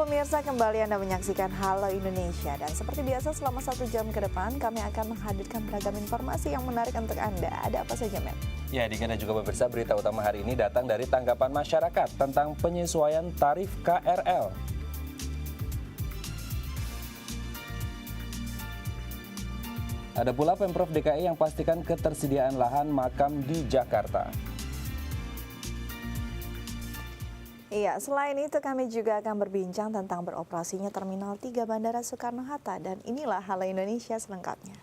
pemirsa, kembali Anda menyaksikan Halo Indonesia. Dan seperti biasa selama 1 jam ke depan kami akan menghadirkan beragam informasi yang menarik untuk Anda. Ada apa saja, Matt? Ya, Dika dan juga pemirsa, berita utama hari ini datang dari tanggapan masyarakat tentang penyesuaian tarif KRL. Ada pula Pemprov DKI yang pastikan ketersediaan lahan makam di Jakarta. Iya, selain itu kami juga akan berbincang tentang beroperasinya Terminal 3 Bandara Soekarno-Hatta. Dan inilah Halo Indonesia selengkapnya.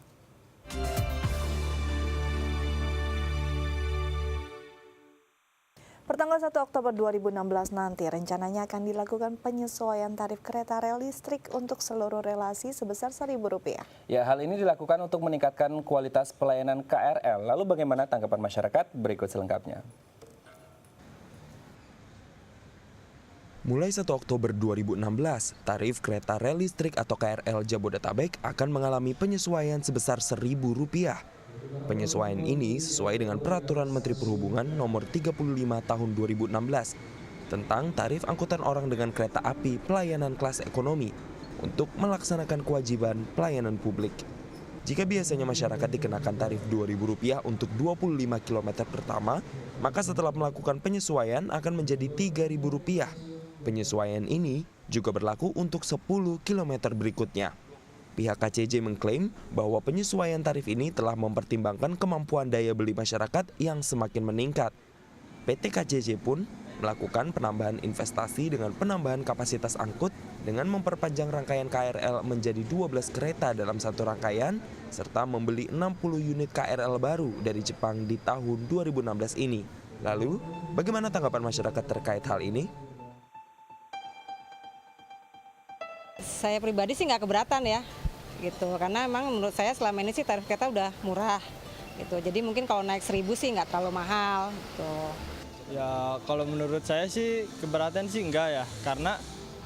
Pertanggal 1 Oktober 2016 nanti rencananya akan dilakukan penyesuaian tarif kereta rel listrik untuk seluruh relasi sebesar Rp1.000. Ya, hal ini dilakukan untuk meningkatkan kualitas pelayanan KRL. Lalu bagaimana tanggapan masyarakat? Berikut selengkapnya. Mulai 1 Oktober 2016, tarif kereta rel listrik atau KRL Jabodetabek akan mengalami penyesuaian sebesar Rp1.000. Penyesuaian ini sesuai dengan Peraturan Menteri Perhubungan Nomor 35 Tahun 2016 tentang tarif angkutan orang dengan kereta api pelayanan kelas ekonomi untuk melaksanakan kewajiban pelayanan publik. Jika biasanya masyarakat dikenakan tarif Rp2.000 untuk 25 km pertama, maka setelah melakukan penyesuaian akan menjadi Rp3.000. Penyesuaian ini juga berlaku untuk 10 km berikutnya. Pihak KCJ mengklaim bahwa penyesuaian tarif ini telah mempertimbangkan kemampuan daya beli masyarakat yang semakin meningkat. PT KCJ pun melakukan penambahan investasi dengan penambahan kapasitas angkut dengan memperpanjang rangkaian KRL menjadi 12 kereta dalam satu rangkaian, serta membeli 60 unit KRL baru dari Jepang di tahun 2016 ini. Lalu, bagaimana tanggapan masyarakat terkait hal ini? Saya pribadi sih nggak keberatan ya, gitu. Karena emang menurut saya selama ini sih tarif kereta udah murah, gitu. Jadi mungkin kalau naik 1.000 sih nggak terlalu mahal, gitu. Ya kalau menurut saya sih keberatan sih enggak ya, karena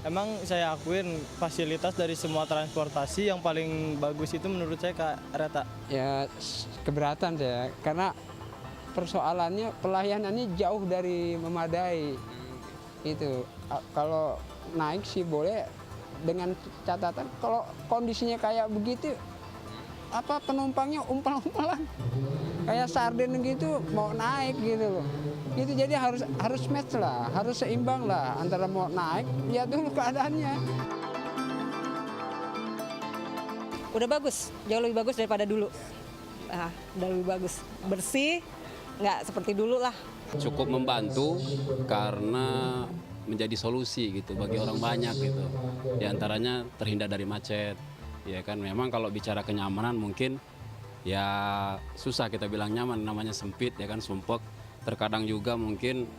emang saya akuin fasilitas dari semua transportasi yang paling bagus itu menurut saya kereta. Ya keberatan saya, karena persoalannya pelayanannya jauh dari memadai. Itu kalau naik sih boleh, dengan catatan kalau kondisinya kayak begitu, penumpangnya umpal-umpalan kayak sarden gitu mau naik gitu loh. Gitu, jadi harus match lah, harus seimbang lah antara mau naik, lihat dulu keadaannya. Udah bagus, jauh lebih bagus daripada dulu. Udah lebih bagus, bersih, nggak seperti dulu lah. Cukup membantu karena menjadi solusi gitu bagi orang banyak gitu. Di antaranya terhindar dari macet. Ya kan, memang kalau bicara kenyamanan mungkin ya susah kita bilang nyaman, namanya sempit ya kan, sumpek. Terkadang juga mungkin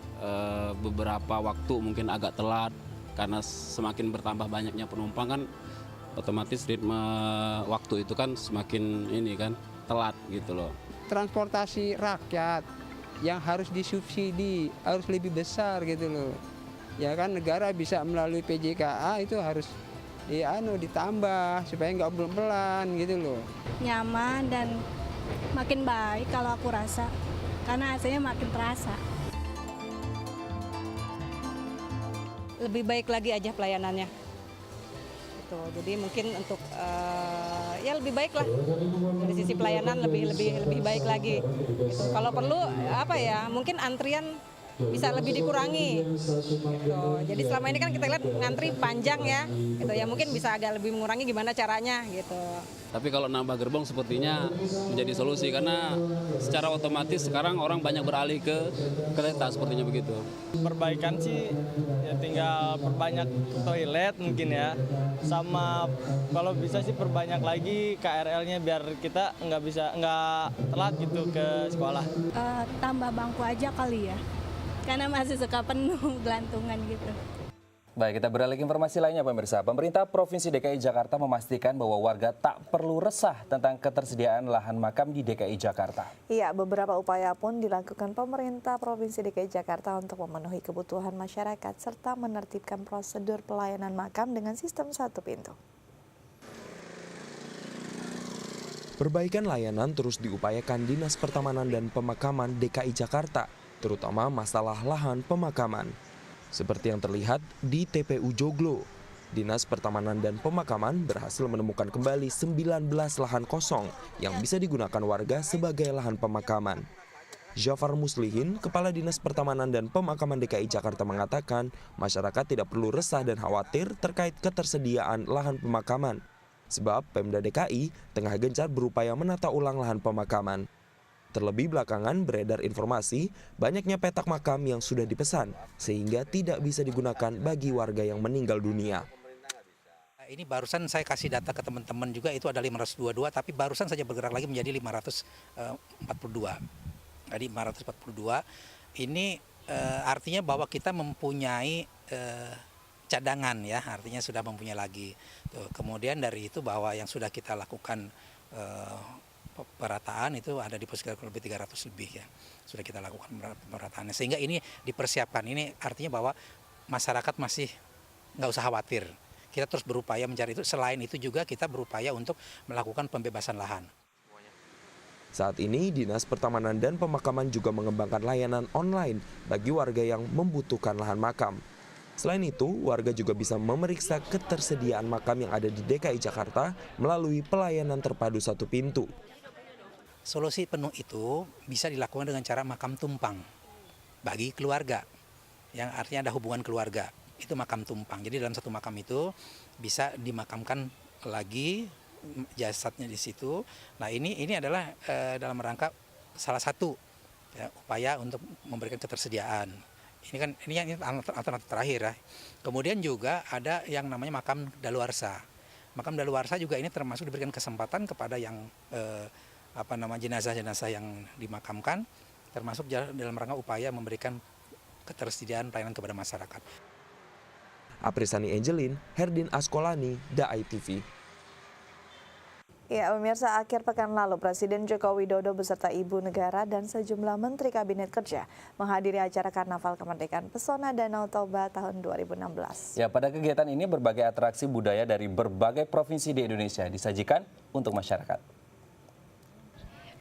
beberapa waktu mungkin agak telat karena semakin bertambah banyaknya penumpang kan otomatis ritme waktu itu kan semakin ini kan telat gitu loh. Transportasi rakyat yang harus disubsidi harus lebih besar gitu loh. Ya kan, negara bisa melalui PJKA itu harus ditambah supaya nggak belum-belan gitu loh. Nyaman dan makin baik kalau aku rasa, karena AC-nya makin terasa. Lebih baik lagi aja pelayanannya. Gitu. Jadi mungkin untuk ya lebih baik lah dari sisi pelayanan, lebih baik lagi. Gitu. Kalau perlu mungkin antrian bisa lebih dikurangi, gitu. Jadi selama ini kan kita lihat ngantri panjang ya, gitu ya, mungkin bisa agak lebih mengurangi gimana caranya, gitu. Tapi kalau nambah gerbong sepertinya menjadi solusi karena secara otomatis sekarang orang banyak beralih ke kereta sepertinya begitu. Perbaikan sih ya tinggal perbanyak toilet mungkin ya, sama kalau bisa sih perbanyak lagi KRL-nya biar kita nggak telat gitu ke sekolah. Tambah bangku aja kali ya, karena masih suka penuh gelantungan gitu. Baik, kita beralih ke informasi lainnya pemirsa. Pemerintah Provinsi DKI Jakarta memastikan bahwa warga tak perlu resah tentang ketersediaan lahan makam di DKI Jakarta. Iya, beberapa upaya pun dilakukan pemerintah Provinsi DKI Jakarta untuk memenuhi kebutuhan masyarakat serta menertibkan prosedur pelayanan makam dengan sistem satu pintu. Perbaikan layanan terus diupayakan Dinas Pertamanan dan Pemakaman DKI Jakarta, terutama masalah lahan pemakaman. Seperti yang terlihat di TPU Joglo, Dinas Pertamanan dan Pemakaman berhasil menemukan kembali 19 lahan kosong yang bisa digunakan warga sebagai lahan pemakaman. Jafar Muslihin, Kepala Dinas Pertamanan dan Pemakaman DKI Jakarta mengatakan, masyarakat tidak perlu resah dan khawatir terkait ketersediaan lahan pemakaman. Sebab Pemda DKI tengah gencar berupaya menata ulang lahan pemakaman. Terlebih belakangan beredar informasi banyaknya petak makam yang sudah dipesan, sehingga tidak bisa digunakan bagi warga yang meninggal dunia. Ini barusan saya kasih data ke teman-teman juga, itu ada 522, tapi barusan saja bergerak lagi menjadi 542. Jadi 542 ini artinya bahwa kita mempunyai cadangan ya, artinya sudah mempunyai lagi. Tuh, kemudian dari itu bahwa yang sudah kita lakukan pemerataan itu ada di posisi lebih 300 lebih ya, sudah kita lakukan pemerataannya. Sehingga ini dipersiapkan, ini artinya bahwa masyarakat masih nggak usah khawatir. Kita terus berupaya mencari itu. Selain itu juga kita berupaya untuk melakukan pembebasan lahan. Saat ini, Dinas Pertamanan dan Pemakaman juga mengembangkan layanan online bagi warga yang membutuhkan lahan makam. Selain itu, warga juga bisa memeriksa ketersediaan makam yang ada di DKI Jakarta melalui pelayanan terpadu satu pintu. Solusi penuh itu bisa dilakukan dengan cara makam tumpang bagi keluarga, yang artinya ada hubungan keluarga. Itu makam tumpang. Jadi dalam satu makam itu bisa dimakamkan lagi jasadnya di situ. Nah ini adalah dalam rangka salah satu ya, upaya untuk memberikan ketersediaan. Ini yang alternatif terakhir ya. Kemudian juga ada yang namanya makam daluarsa. Makam daluarsa juga ini termasuk diberikan kesempatan kepada yang jenazah-jenazah yang dimakamkan, termasuk dalam rangka upaya memberikan ketersediaan pelayanan kepada masyarakat. Aprisani Angelin, Herdin Askolani, DAI TV. Ya, pemirsa, akhir pekan lalu Presiden Joko Widodo beserta Ibu Negara dan sejumlah Menteri Kabinet Kerja menghadiri acara Karnaval Kemerdekaan Pesona Danau Toba tahun 2016. Ya, pada kegiatan ini berbagai atraksi budaya dari berbagai provinsi di Indonesia disajikan untuk masyarakat.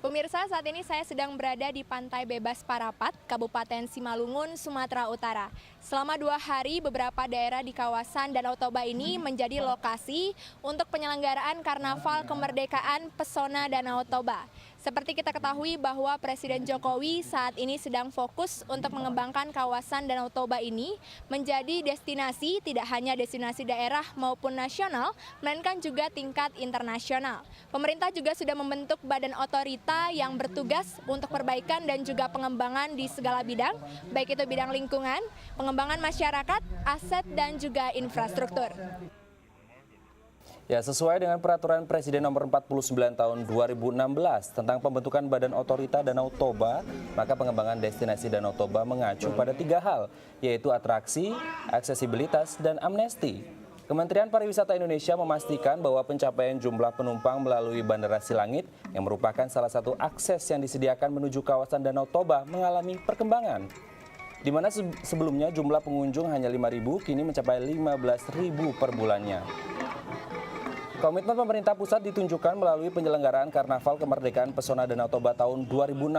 Pemirsa, saat ini saya sedang berada di Pantai Bebas Parapat, Kabupaten Simalungun, Sumatera Utara. Selama 2 hari, beberapa daerah di kawasan Danau Toba ini menjadi lokasi untuk penyelenggaraan Karnaval Kemerdekaan Pesona Danau Toba. Seperti kita ketahui bahwa Presiden Jokowi saat ini sedang fokus untuk mengembangkan kawasan Danau Toba ini menjadi destinasi, tidak hanya destinasi daerah maupun nasional, melainkan juga tingkat internasional. Pemerintah juga sudah membentuk badan otorita yang bertugas untuk perbaikan dan juga pengembangan di segala bidang, baik itu bidang lingkungan, pengembangan masyarakat, aset, dan juga infrastruktur. Ya, sesuai dengan Peraturan Presiden Nomor 49 Tahun 2016 tentang pembentukan Badan Otorita Danau Toba, maka pengembangan destinasi Danau Toba mengacu pada 3 hal, yaitu atraksi, aksesibilitas, dan amnesti. Kementerian Pariwisata Indonesia memastikan bahwa pencapaian jumlah penumpang melalui Bandara Silangit yang merupakan salah satu akses yang disediakan menuju kawasan Danau Toba mengalami perkembangan. Di mana sebelumnya jumlah pengunjung hanya 5.000, kini mencapai 15.000 per bulannya. Komitmen pemerintah pusat ditunjukkan melalui penyelenggaraan Karnaval Kemerdekaan Pesona Danau Toba tahun 2016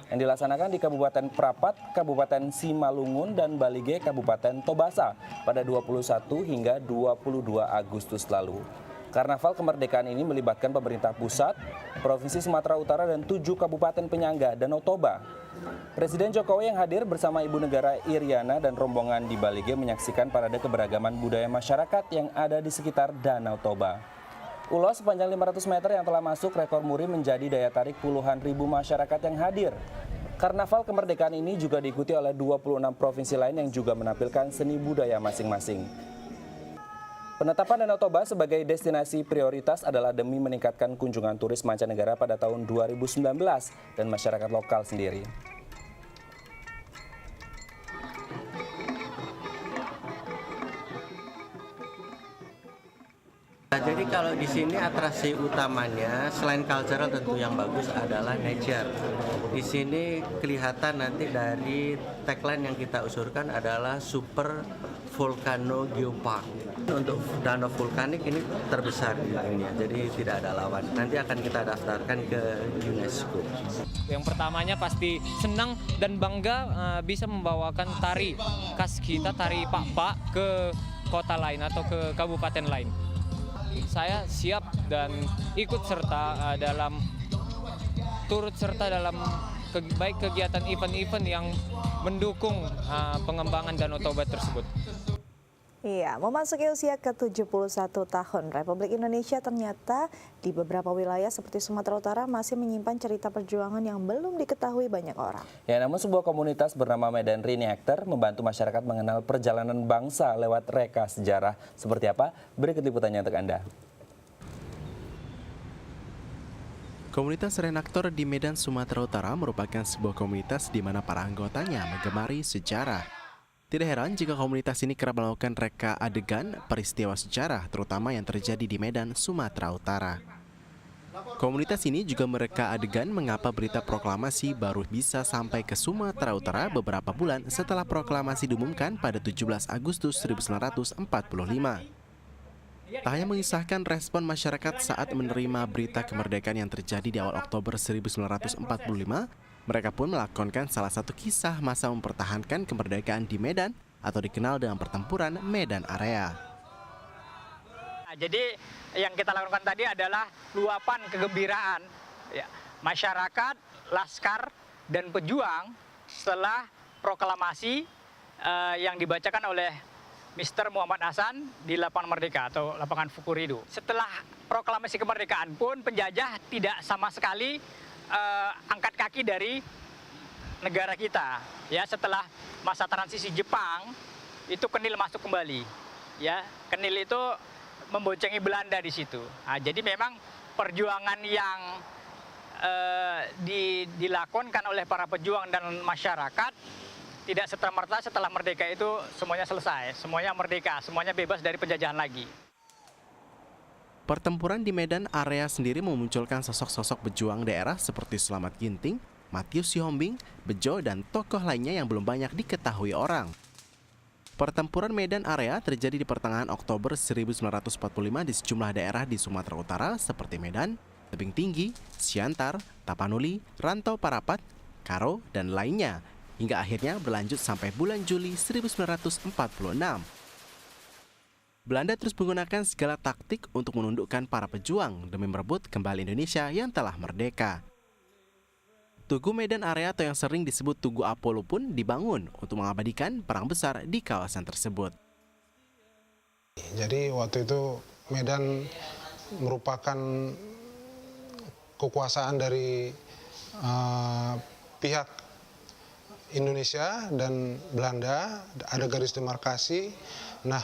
yang dilaksanakan di Kabupaten Prapat, Kabupaten Simalungun, dan Balige, Kabupaten Tobasa pada 21 hingga 22 Agustus lalu. Karnaval Kemerdekaan ini melibatkan pemerintah pusat, Provinsi Sumatera Utara, dan 7 kabupaten penyangga Danau Toba. Presiden Jokowi yang hadir bersama Ibu Negara Iriana dan rombongan di Balige menyaksikan parade keberagaman budaya masyarakat yang ada di sekitar Danau Toba. Ulos sepanjang 500 meter yang telah masuk rekor muri menjadi daya tarik puluhan ribu masyarakat yang hadir. Karnaval Kemerdekaan ini juga diikuti oleh 26 provinsi lain yang juga menampilkan seni budaya masing-masing. Penetapan Danau Toba sebagai destinasi prioritas adalah demi meningkatkan kunjungan turis mancanegara pada tahun 2019 dan masyarakat lokal sendiri. Nah, jadi kalau di sini atraksi utamanya selain cultural tentu yang bagus adalah nature. Di sini kelihatan nanti dari tagline yang kita usulkan adalah Super Volcano Geopark. Untuk danau vulkanik ini terbesar di dunia, jadi tidak ada lawan. Nanti akan kita daftarkan ke UNESCO. Yang pertamanya pasti senang dan bangga bisa membawakan tari khas kita, tari Pak-Pak ke kota lain atau ke kabupaten lain. Saya siap dan ikut serta turut serta dalam baik kegiatan event-event yang mendukung pengembangan Danau Toba tersebut. Iya, memasuki usia ke-71 tahun, Republik Indonesia ternyata di beberapa wilayah seperti Sumatera Utara masih menyimpan cerita perjuangan yang belum diketahui banyak orang. Ya, namun sebuah komunitas bernama Medan Reenactor membantu masyarakat mengenal perjalanan bangsa lewat reka sejarah. Seperti apa? Berikut liputannya untuk Anda. Komunitas Reenactor di Medan, Sumatera Utara merupakan sebuah komunitas di mana para anggotanya menggemari sejarah. Tidak heran jika komunitas ini kerap melakukan reka adegan peristiwa sejarah, terutama yang terjadi di Medan, Sumatera Utara. Komunitas ini juga mereka adegan mengapa berita proklamasi baru bisa sampai ke Sumatera Utara beberapa bulan setelah proklamasi diumumkan pada 17 Agustus 1945. Tak hanya mengisahkan respon masyarakat saat menerima berita kemerdekaan yang terjadi di awal Oktober 1945, mereka pun melakonkan salah satu kisah masa mempertahankan kemerdekaan di Medan atau dikenal dengan pertempuran Medan Area. Jadi yang kita lakukan tadi adalah luapan kegembiraan masyarakat, laskar, dan pejuang setelah proklamasi yang dibacakan oleh Mr. Muhammad Hasan di Lapangan Merdeka atau Lapangan Fukuridu. Setelah proklamasi kemerdekaan pun penjajah tidak sama sekali angkat kaki dari negara kita. Ya, setelah masa transisi Jepang itu Kenil masuk kembali. Ya, Kenil itu memboncengi Belanda di situ. Nah, jadi memang perjuangan yang dilakonkan oleh para pejuang dan masyarakat tidak serta-merta setelah merdeka itu semuanya selesai, semuanya merdeka, semuanya bebas dari penjajahan lagi. Pertempuran di Medan Area sendiri memunculkan sosok-sosok pejuang daerah seperti Slamet Ginting, Matius Sihombing, Bejo, dan tokoh lainnya yang belum banyak diketahui orang. Pertempuran Medan Area terjadi di pertengahan Oktober 1945 di sejumlah daerah di Sumatera Utara seperti Medan, Tebing Tinggi, Siantar, Tapanuli, Rantau Parapat, Karo, dan lainnya, hingga akhirnya berlanjut sampai bulan Juli 1946. Belanda terus menggunakan segala taktik untuk menundukkan para pejuang demi merebut kembali Indonesia yang telah merdeka. Tugu Medan Area atau yang sering disebut Tugu Apollo pun dibangun untuk mengabadikan perang besar di kawasan tersebut. Jadi waktu itu Medan merupakan kekuasaan dari pihak Indonesia dan Belanda, ada garis demarkasi. Nah,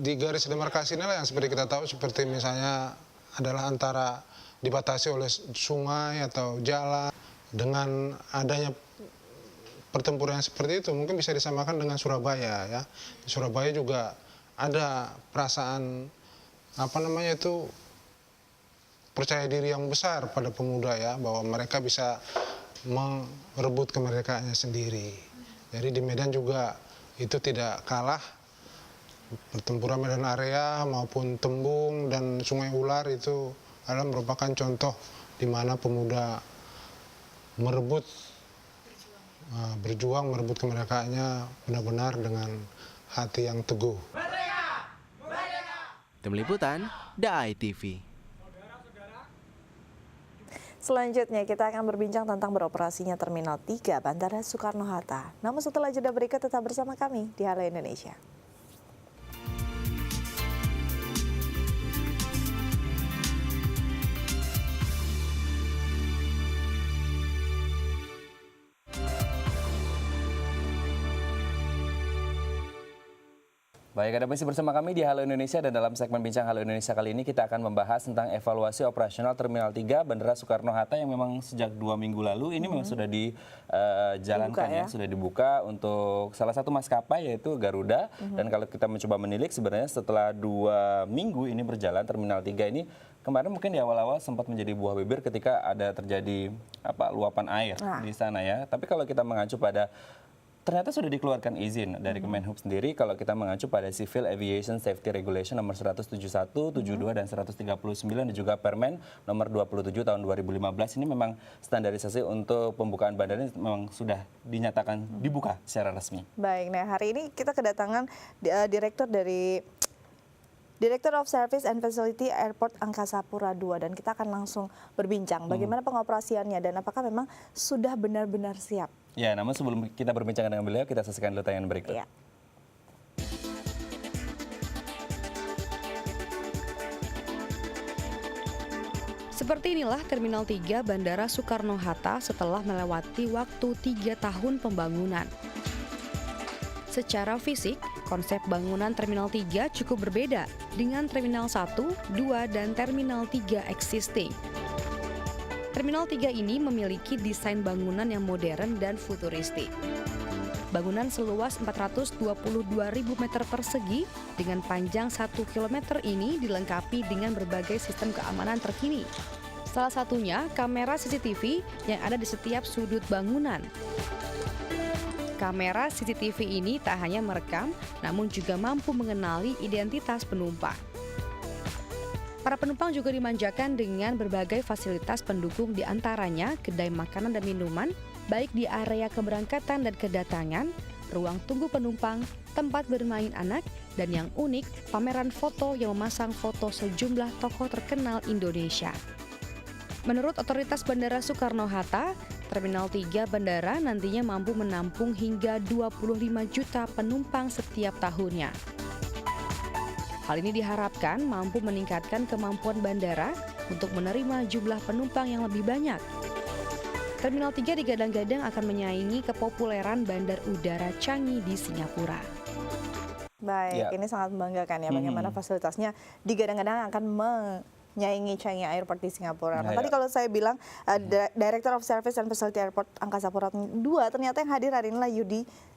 di garis demarkasi inilah yang seperti kita tahu, seperti misalnya adalah antara dibatasi oleh sungai atau jalan. Dengan adanya pertempuran seperti itu mungkin bisa disamakan dengan Surabaya ya. Di Surabaya juga ada perasaan percaya diri yang besar pada pemuda ya, bahwa mereka bisa merebut kemerdekaannya sendiri. Jadi di Medan juga itu tidak kalah. Pertempuran Medan Area maupun Tembung dan Sungai Ular itu adalah merupakan contoh di mana pemuda berjuang merebut kemerdekaannya benar-benar dengan hati yang teguh. Tim Liputan, DAI TV. Selanjutnya kita akan berbincang tentang beroperasinya Terminal 3 Bandara Soekarno-Hatta. Namun setelah jeda berikut tetap bersama kami di Halo Indonesia. Baik, Anda masih bersama kami di Halo Indonesia, dan dalam segmen Bincang Halo Indonesia kali ini kita akan membahas tentang evaluasi operasional Terminal 3 Bandara Soekarno-Hatta yang memang sejak 2 minggu lalu ini memang sudah dijalankan sudah dibuka untuk salah satu maskapai yaitu Garuda. Dan kalau kita mencoba menilik sebenarnya setelah 2 minggu ini berjalan Terminal 3 ini kemarin mungkin di awal-awal sempat menjadi buah bibir ketika ada terjadi luapan air di sana ya. Tapi kalau kita mengacu pada Ternyata sudah dikeluarkan izin dari Kemenhub sendiri kalau kita mengacu pada Civil Aviation Safety Regulation nomor 171, 72, dan 139 dan juga Permen nomor 27 tahun 2015 ini memang standarisasi untuk pembukaan bandara ini memang sudah dinyatakan dibuka secara resmi. Baik, nah hari ini kita kedatangan Director of Service and Facility Airport Angkasa Pura II dan kita akan langsung berbincang bagaimana pengoperasiannya dan apakah memang sudah benar-benar siap. Ya, namun sebelum kita berbincang dengan beliau, kita saksikan dulu tayangan berikut. Ya. Seperti inilah Terminal 3 Bandara Soekarno-Hatta setelah melewati waktu 3 tahun pembangunan. Secara fisik, konsep bangunan Terminal 3 cukup berbeda dengan Terminal 1, 2, dan Terminal 3 existing. Terminal 3 ini memiliki desain bangunan yang modern dan futuristik. Bangunan seluas 422.000 meter persegi dengan panjang 1 km ini dilengkapi dengan berbagai sistem keamanan terkini. Salah satunya kamera CCTV yang ada di setiap sudut bangunan. Kamera CCTV ini tak hanya merekam, namun juga mampu mengenali identitas penumpang. Para penumpang juga dimanjakan dengan berbagai fasilitas pendukung di antaranya kedai makanan dan minuman, baik di area keberangkatan dan kedatangan, ruang tunggu penumpang, tempat bermain anak, dan yang unik, pameran foto yang memasang foto sejumlah tokoh terkenal Indonesia. Menurut Otoritas Bandara Soekarno-Hatta, Terminal 3 Bandara nantinya mampu menampung hingga 25 juta penumpang setiap tahunnya. Hal ini diharapkan mampu meningkatkan kemampuan bandara untuk menerima jumlah penumpang yang lebih banyak. Terminal 3 digadang-gadang akan menyaingi kepopuleran bandar udara Changi di Singapura. Baik, ini sangat membanggakan ya bagaimana fasilitasnya digadang-gadang akan menyaingi Changi Airport di Singapura. Nah, tadi kalau saya bilang Director of Service and Facility Airport Angkasa Pura II, ternyata yang hadir hari inilah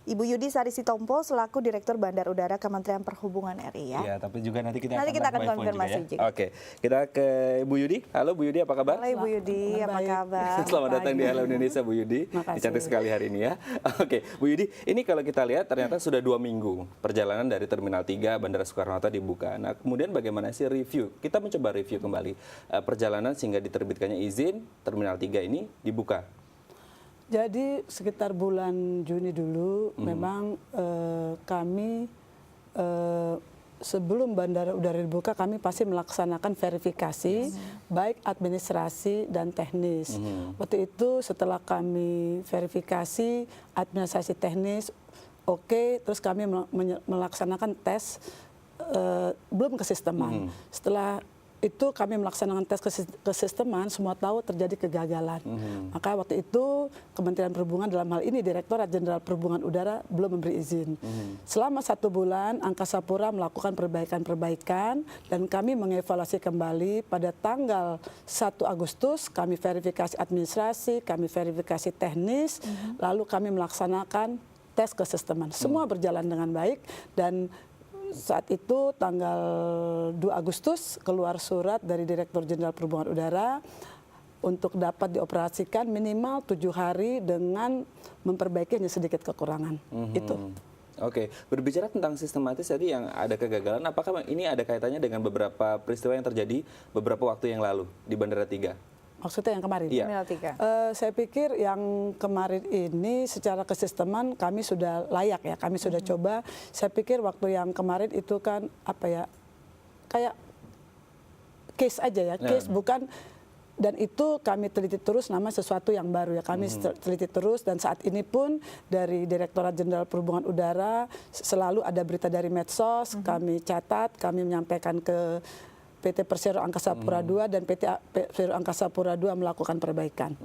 Ibu Yudi Sari Sitompo selaku Direktur Bandar Udara Kementerian Perhubungan RI ya. Ya, tapi juga nanti kita akan konfirmasi juga. Oke, kita ke Bu Yudi. Halo Bu Yudi, apa kabar? Halo Ibu Yudi, apa kabar? Selamat datang di Halo Indonesia Bu Yudi. Cantik sekali hari ini ya. Oke, Bu Yudi, ini kalau kita lihat ternyata sudah 2 minggu perjalanan dari Terminal 3 Bandara Soekarno-Hatta dibuka. Nah, kemudian bagaimana sih review? Kita mencoba review kembali perjalanan sehingga diterbitkannya izin Terminal 3 ini dibuka. Jadi sekitar bulan Juni dulu memang kami sebelum bandara udara dibuka kami pasti melaksanakan verifikasi baik administrasi dan teknis. Waktu itu setelah kami verifikasi administrasi teknis oke, terus kami melaksanakan tes belum kesisteman. Setelah itu kami melaksanakan tes kesisteman, semua tahu terjadi kegagalan. Maka waktu itu Kementerian Perhubungan dalam hal ini Direktorat Jenderal Perhubungan Udara belum memberi izin. Selama 1 bulan Angkasa Pura melakukan perbaikan-perbaikan dan kami mengevaluasi kembali pada tanggal 1 Agustus kami verifikasi administrasi, kami verifikasi teknis, lalu kami melaksanakan tes kesisteman. Semua berjalan dengan baik dan saat itu tanggal 2 Agustus keluar surat dari Direktur Jenderal Perhubungan Udara untuk dapat dioperasikan minimal 7 hari dengan memperbaiki hanya sedikit kekurangan. Itu. Oke, berbicara tentang sistematis tadi yang ada kegagalan, apakah ini ada kaitannya dengan beberapa peristiwa yang terjadi beberapa waktu yang lalu di Bandara 3? Maksudnya yang kemarin? Iya. Saya pikir yang kemarin ini secara kesisteman kami sudah layak ya, kami sudah coba. Saya pikir waktu yang kemarin itu kan apa ya, kayak case aja ya, case bukan. Dan itu kami teliti terus nama sesuatu yang baru ya, kami teliti terus dan saat ini pun dari Direktorat Jenderal Perhubungan Udara selalu ada berita dari medsos, kami catat, kami menyampaikan ke PT Persero Angkasa Pura II dan PT Persero Angkasa Pura II melakukan perbaikan.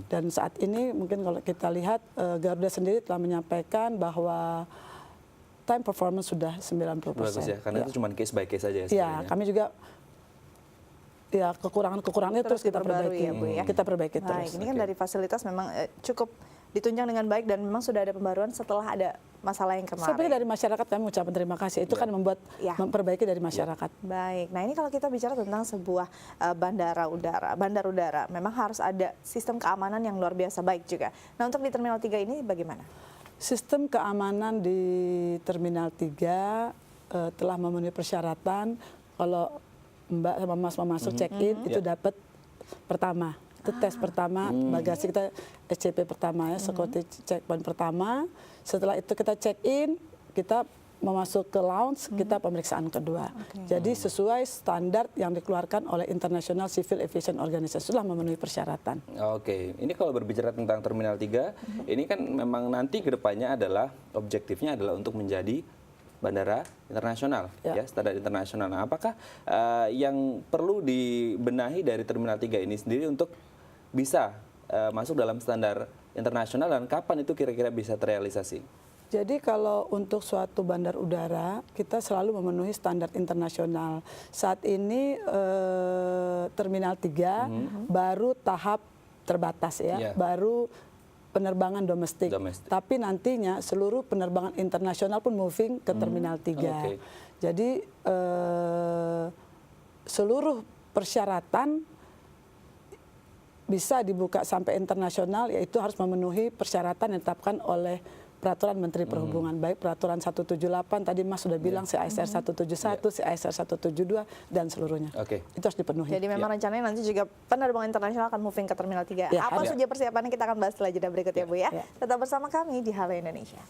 Dan saat ini mungkin kalau kita lihat Garuda sendiri telah menyampaikan bahwa time performance sudah 90%. Bagus ya, karena itu cuma case by case saja ya. Ya, kami juga ya kekurangannya terus kita perbaiki. Ya, Bu, ya? Kita perbaiki terus. Ini kan dari fasilitas memang cukup ditunjang dengan baik dan memang sudah ada pembaruan setelah ada masalah yang kemarin. Sebenarnya dari masyarakat kami ucapkan terima kasih. Itu kan membuat memperbaiki dari masyarakat. Baik. Nah, ini kalau kita bicara tentang sebuah bandar udara, memang harus ada sistem keamanan yang luar biasa baik juga. Nah, untuk di Terminal 3 ini bagaimana? Sistem keamanan di Terminal 3 telah memenuhi persyaratan. Kalau Mbak sama Mas mau masuk check-in itu dapat pertama. Itu tes pertama, bagasi kita SCP pertama ya, security checkpoint pertama. Setelah itu kita check-in, kita memasuk ke lounge, kita pemeriksaan kedua. Jadi sesuai standar yang dikeluarkan oleh International Civil Aviation Organization, sudah memenuhi persyaratan. Oke, ini kalau berbicara tentang Terminal 3, ini kan memang nanti ke depannya adalah, objektifnya adalah untuk menjadi bandara internasional, ya standar internasional. Nah, apakah yang perlu dibenahi dari Terminal 3 ini sendiri untuk bisa masuk dalam standar internasional dan kapan itu kira-kira bisa terrealisasi? Jadi kalau untuk suatu bandar udara, kita selalu memenuhi standar internasional. Saat ini Terminal 3 baru tahap terbatas ya, baru penerbangan domestik. Tapi nantinya seluruh penerbangan internasional pun moving ke Terminal 3. Jadi seluruh persyaratan bisa dibuka sampai internasional, yaitu harus memenuhi persyaratan yang ditetapkan oleh Peraturan Menteri Perhubungan, baik Peraturan 178, tadi Mas sudah bilang CASR 171, CASR 172, dan seluruhnya. Itu harus dipenuhi. Jadi memang rencananya nanti juga penerbangan internasional akan moving ke Terminal 3. Apa saja persiapannya kita akan bahas setelah jeda berikut ya Bu ya. Tetap bersama kami di Halo Indonesia.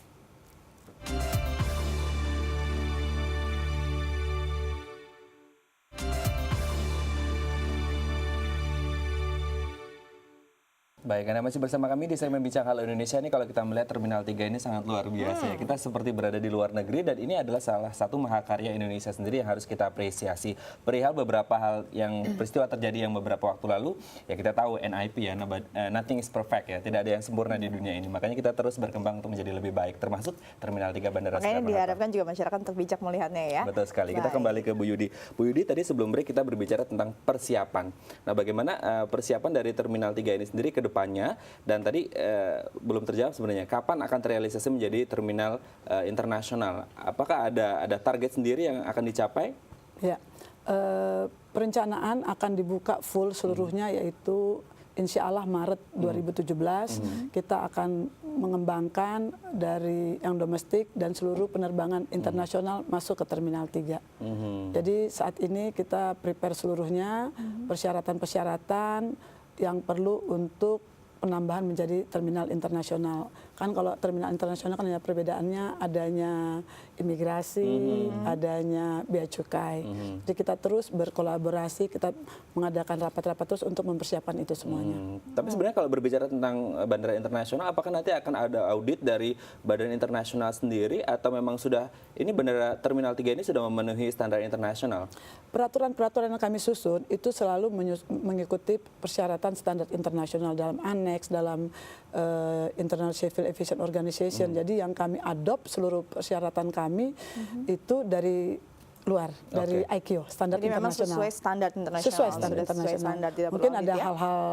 Baik, Anda masih bersama kami di segmen Bincang Halo Indonesia. Ini kalau kita melihat Terminal 3 ini sangat luar biasa ya. Kita seperti berada di luar negeri dan ini adalah salah satu mahakarya Indonesia sendiri yang harus kita apresiasi. Perihal beberapa hal yang peristiwa terjadi yang beberapa waktu lalu, ya kita tahu NIP ya, nothing is perfect ya. Tidak ada yang sempurna di dunia ini. Makanya kita terus berkembang untuk menjadi lebih baik, termasuk Terminal 3 Bandara Soekarno Hatta. Makanya diharapkan juga masyarakat untuk bijak melihatnya ya. Betul sekali. Kita kembali ke Bu Yudi. Bu Yudi, tadi sebelum break kita berbicara tentang persiapan. Nah, bagaimana persiapan dari Terminal 3 ini sendiri ke depannya, dan tadi belum terjawab sebenarnya kapan akan terrealisasi menjadi terminal internasional. Apakah ada target sendiri yang akan dicapai? Ya, perencanaan akan dibuka full seluruhnya, yaitu insya Allah Maret 2017 kita akan mengembangkan dari yang domestik dan seluruh penerbangan internasional masuk ke Terminal 3. Jadi saat ini kita prepare seluruhnya, persyaratan-persyaratan yang perlu untuk penambahan menjadi terminal internasional. Kan kalau terminal internasional kan hanya perbedaannya adanya imigrasi, adanya bea cukai. Jadi kita terus berkolaborasi, kita mengadakan rapat-rapat terus untuk mempersiapkan itu semuanya. Tapi sebenarnya kalau berbicara tentang bandara internasional, apakah nanti akan ada audit dari badan internasional sendiri atau memang sudah ini bandara Terminal 3 ini sudah memenuhi standar internasional? Peraturan-peraturan yang kami susun itu selalu mengikuti persyaratan standar internasional dalam aneks, dalam International Civil Aviation Organization. Jadi yang kami adopt seluruh persyaratan kami itu dari luar, dari ICAO, standar jadi internasional. Memang sesuai standar internasional. Sesuai standar internasional. Mungkin ada hal-hal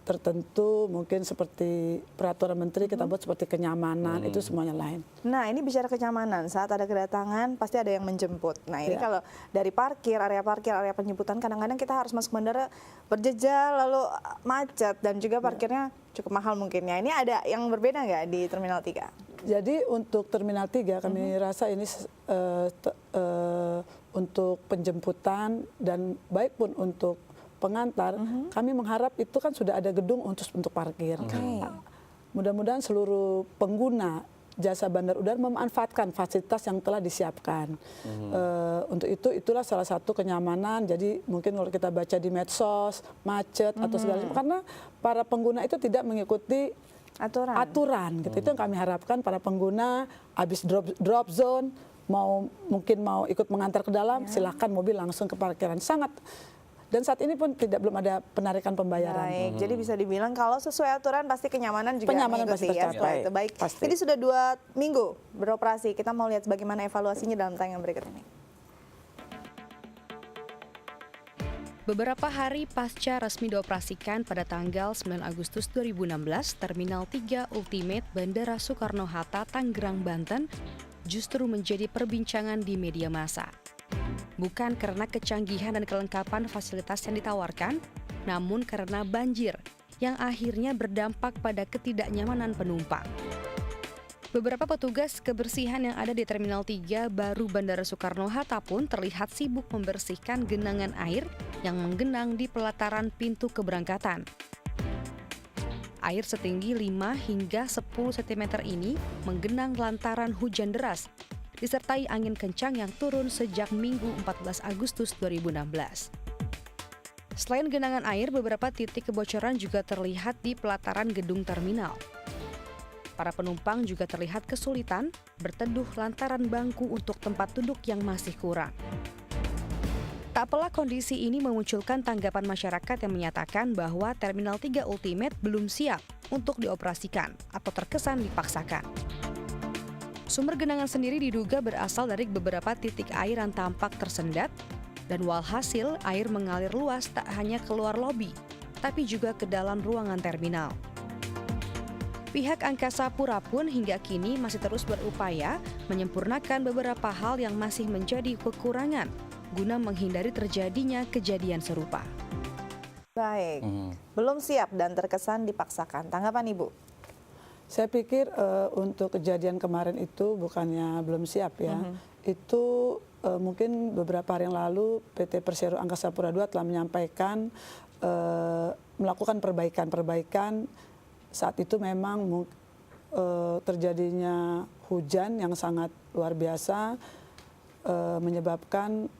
tertentu, mungkin seperti peraturan menteri kita buat seperti kenyamanan, itu semuanya lain. Nah, ini bicara kenyamanan, saat ada kedatangan pasti ada yang menjemput. Nah, ini kalau dari parkir, area penjemputan, kadang-kadang kita harus masuk bandara berjejal, lalu macet, dan juga parkirnya cukup mahal mungkinnya. Ini ada yang berbeda nggak di Terminal 3? Jadi untuk Terminal 3 kami rasa ini untuk penjemputan dan baik pun untuk pengantar, kami mengharap itu kan sudah ada gedung untuk parkir. Mudah-mudahan seluruh pengguna jasa bandar udara memanfaatkan fasilitas yang telah disiapkan. Untuk itulah salah satu kenyamanan. Jadi mungkin kalau kita baca di medsos, macet atau segala macam, karena para pengguna itu tidak mengikuti aturan gitu. Itu yang kami harapkan para pengguna habis drop zone mungkin mau ikut mengantar ke dalam, silahkan mobil langsung ke parkiran. Dan saat ini pun belum ada penarikan pembayaran. Baik, jadi bisa dibilang kalau sesuai aturan pasti kenyamanan juga pasti tercapai. Ya, baik. Pasti. Ini sudah 2 minggu beroperasi. Kita mau lihat bagaimana evaluasinya dalam tayangan berikut ini. Beberapa hari pasca resmi dioperasikan pada tanggal 9 Agustus 2016, Terminal 3 Ultimate Bandara Soekarno-Hatta, Tangerang, Banten justru menjadi perbincangan di media massa. Bukan karena kecanggihan dan kelengkapan fasilitas yang ditawarkan, namun karena banjir yang akhirnya berdampak pada ketidaknyamanan penumpang. Beberapa petugas kebersihan yang ada di Terminal 3 baru Bandara Soekarno-Hatta pun terlihat sibuk membersihkan genangan air yang menggenang di pelataran pintu keberangkatan. Air setinggi 5 hingga 10 cm ini menggenang lantaran hujan deras, disertai angin kencang yang turun sejak Minggu 14 Agustus 2016. Selain genangan air, beberapa titik kebocoran juga terlihat di pelataran gedung terminal. Para penumpang juga terlihat kesulitan berteduh lantaran bangku untuk tempat duduk yang masih kurang. Tak pelak kondisi ini memunculkan tanggapan masyarakat yang menyatakan bahwa Terminal 3 Ultimate belum siap untuk dioperasikan atau terkesan dipaksakan. Sumber genangan sendiri diduga berasal dari beberapa titik air yang tampak tersendat, dan walhasil air mengalir luas tak hanya keluar lobi, tapi juga ke dalam ruangan terminal. Pihak Angkasa Pura pun hingga kini masih terus berupaya menyempurnakan beberapa hal yang masih menjadi kekurangan guna menghindari terjadinya kejadian serupa. Baik, belum siap dan terkesan dipaksakan. Tanggapan Ibu? Saya pikir untuk kejadian kemarin itu bukannya belum siap ya. Itu mungkin beberapa hari yang lalu PT Persero Angkasa Pura II telah menyampaikan melakukan perbaikan. Saat itu memang terjadinya hujan yang sangat luar biasa menyebabkan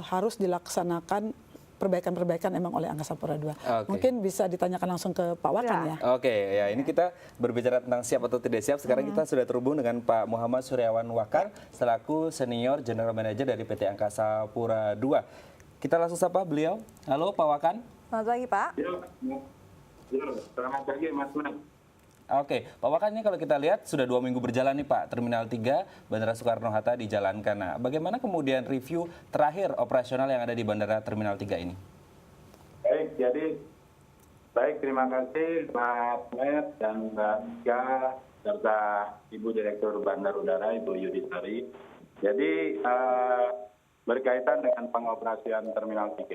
harus dilaksanakan perbaikan-perbaikan emang oleh Angkasa Pura II. Okay. Mungkin bisa ditanyakan langsung ke Pak Wakan ya. Oke, ya ini kita berbicara tentang siap atau tidak siap. Sekarang kita sudah terhubung dengan Pak Muhammad Suryawan Wakar selaku Senior General Manager dari PT Angkasa Pura II. Kita langsung sapa beliau. Halo Pak Wakan. Selamat pagi Pak. Selamat pagi Mas Mat. Oke, Pak Wakan, ini kalau kita lihat sudah 2 minggu berjalan nih Pak, Terminal 3 Bandara Soekarno-Hatta dijalankan. Nah, bagaimana kemudian review terakhir operasional yang ada di Bandara Terminal 3 ini? Baik, terima kasih Mas Met dan Mbak Ika serta Ibu Direktur Bandar Udara Ibu Yudhistari. Jadi berkaitan dengan pengoperasian Terminal 3,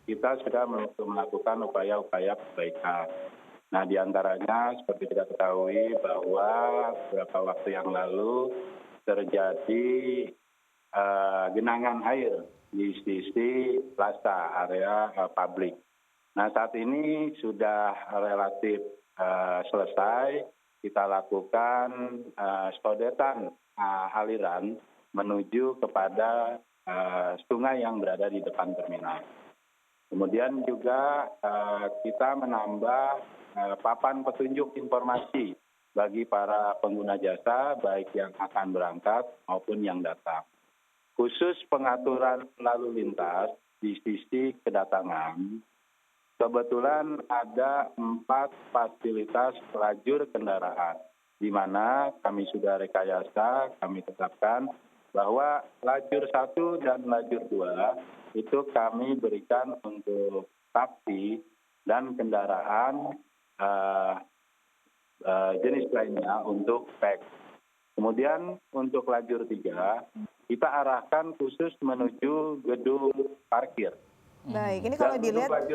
kita sudah melakukan upaya-upaya perbaikan. Nah, diantaranya seperti kita ketahui bahwa beberapa waktu yang lalu terjadi genangan air di sisi plaza area publik. Nah, saat ini sudah relatif selesai. Kita lakukan sodetan aliran menuju kepada sungai yang berada di depan terminal. Kemudian juga kita menambah papan petunjuk informasi bagi para pengguna jasa, baik yang akan berangkat maupun yang datang. Khusus pengaturan lalu lintas di sisi kedatangan, kebetulan ada 4 fasilitas lajur kendaraan, di mana kami sudah rekayasa, kami tetapkan bahwa lajur 1 dan lajur 2 itu kami berikan untuk taksi dan kendaraan jenis lainnya untuk PEX. Kemudian untuk lajur 3, kita arahkan khusus menuju gedung parkir. Baik, ini kalau dilihat,